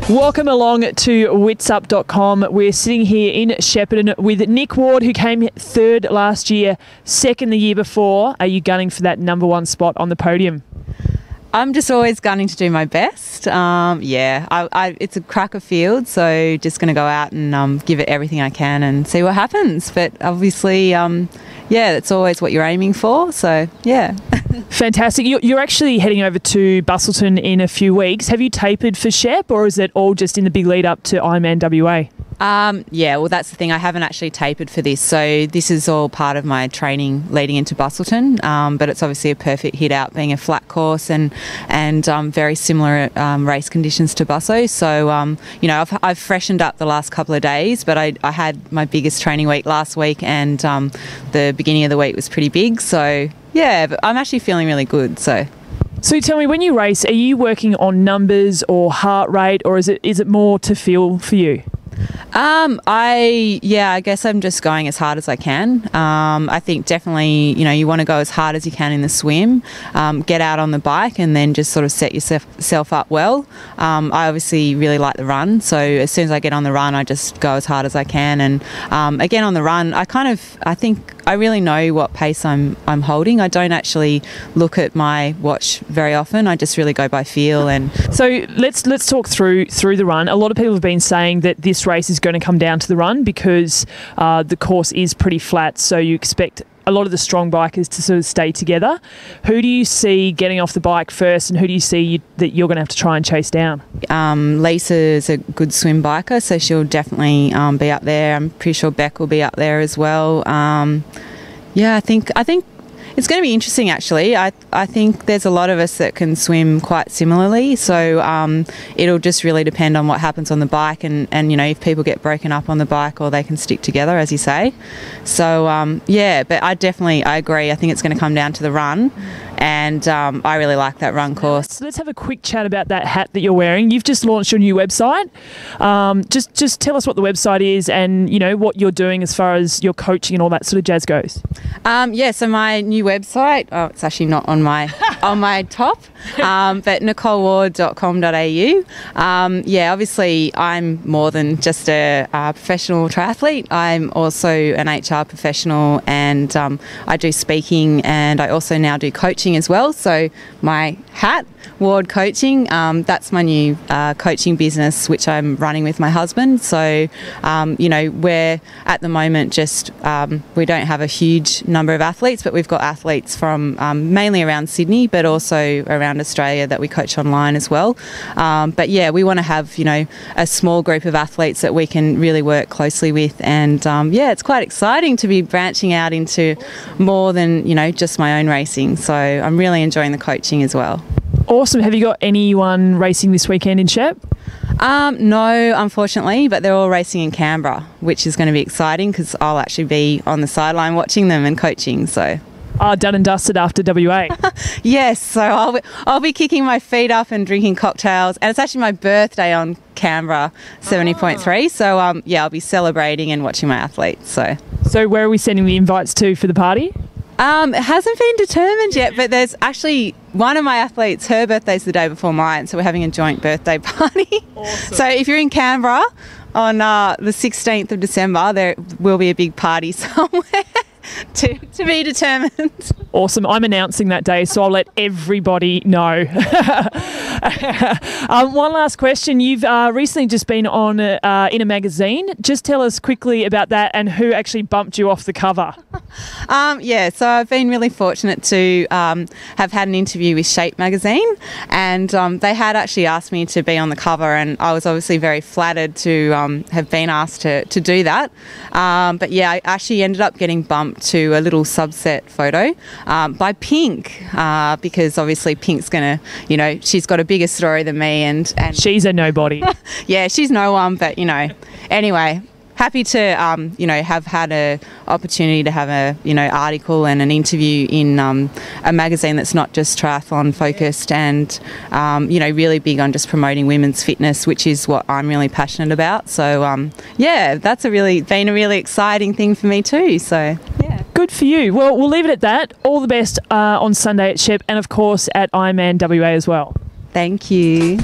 Welcome along to Witsup.com. We're sitting here in Shepparton with Nic Ward, who came third last year, second the year before. Are you gunning for that number one spot on the podium? I'm just always gunning to do my best. It's a cracker field, so just going to go out and give it everything I can and see what happens. But obviously, that's always what you're aiming for. So, yeah. Fantastic. You're actually heading over to Busselton in a few weeks. Have you tapered for Shepp, or is it all just in the big lead up to Ironman WA? Well, that's the thing. I haven't actually tapered for this. So this is all part of my training leading into Busselton. But it's obviously a perfect hit out, being a flat course and very similar race conditions to Busso. So, I've freshened up the last couple of days, but I had my biggest training week last week, and the beginning of the week was pretty big. So, yeah, but I'm actually feeling really good. So tell me, when you race, are you working on numbers or heart rate, or is it more to feel for you? I guess I'm just going as hard as I can. I think definitely, you want to go as hard as you can in the swim, get out on the bike and then just sort of set yourself up well. I obviously really like the run, so as soon as I get on the run, I just go as hard as I can. And again, on the run, I think I really know what pace I'm holding. I don't actually look at my watch very often. I just really go by feel. And so let's talk through the run. A lot of people have been saying that this race is going to come down to the run because the course is pretty flat, so you expect a lot of the strong bikers to sort of stay together. Who do you see getting off the bike first, and who do you see that you're going to have to try and chase down? Lisa's a good swim biker, so she'll definitely be up there. I'm pretty sure Beck will be up there as well. I think it's going to be interesting, actually. I think there's a lot of us that can swim quite similarly, so it'll just really depend on what happens on the bike and if people get broken up on the bike or they can stick together, as you say. So, but I agree. I think it's going to come down to the run, and I really like that run course. So let's have a quick chat about that hat that you're wearing. You've just launched your new website. Just tell us what the website is and, what you're doing as far as your coaching and all that sort of jazz goes. So my new website, it's actually not on my top, but nicoleward.com.au. Obviously I'm more than just a professional triathlete. I'm also an HR professional, and I do speaking, and I also now do coaching as well. So my hat, Ward Coaching, that's my new coaching business, which I'm running with my husband. So, we're at the moment we don't have a huge number of athletes, but we've got athletes from mainly around Sydney, but also around Australia that we coach online as well. We want to have, a small group of athletes that we can really work closely with. And it's quite exciting to be branching out into more than, just my own racing. So I'm really enjoying the coaching as well. Awesome. Have you got anyone racing this weekend in Shepp? No, unfortunately, but they're all racing in Canberra, which is going to be exciting because I'll actually be on the sideline watching them and coaching. So, done and dusted after WA. Yes, so I'll be kicking my feet up and drinking cocktails, and it's actually my birthday on Canberra 70.3. So I'll be celebrating and watching my athletes. So where are we sending the invites to for the party? It hasn't been determined yet, but there's actually one of my athletes, her birthday's the day before mine, so we're having a joint birthday party. Awesome. So if you're in Canberra on the 16th of December, there will be a big party somewhere to be determined. Awesome. I'm announcing that day, so I'll let everybody know. One last question. You've recently just been on in a magazine. Just tell us quickly about that and who actually bumped you off the cover. So I've been really fortunate to have had an interview with Shepp magazine, and they had actually asked me to be on the cover, and I was obviously very flattered to have been asked to do that. I actually ended up getting bumped to a little subset photo by Pink, because obviously Pink's gonna, she's got a bigger story than me, and she's a nobody. Yeah, she's no one, but anyway, happy to have had a opportunity to have a article and an interview in a magazine that's not just triathlon focused, and really big on just promoting women's fitness, which is what I'm really passionate about. So that's been a really exciting thing for me too. So yeah. Good for you. Well, we'll leave it at that. All the best on Sunday at Shepp, and of course at Ironman WA as well. Thank you.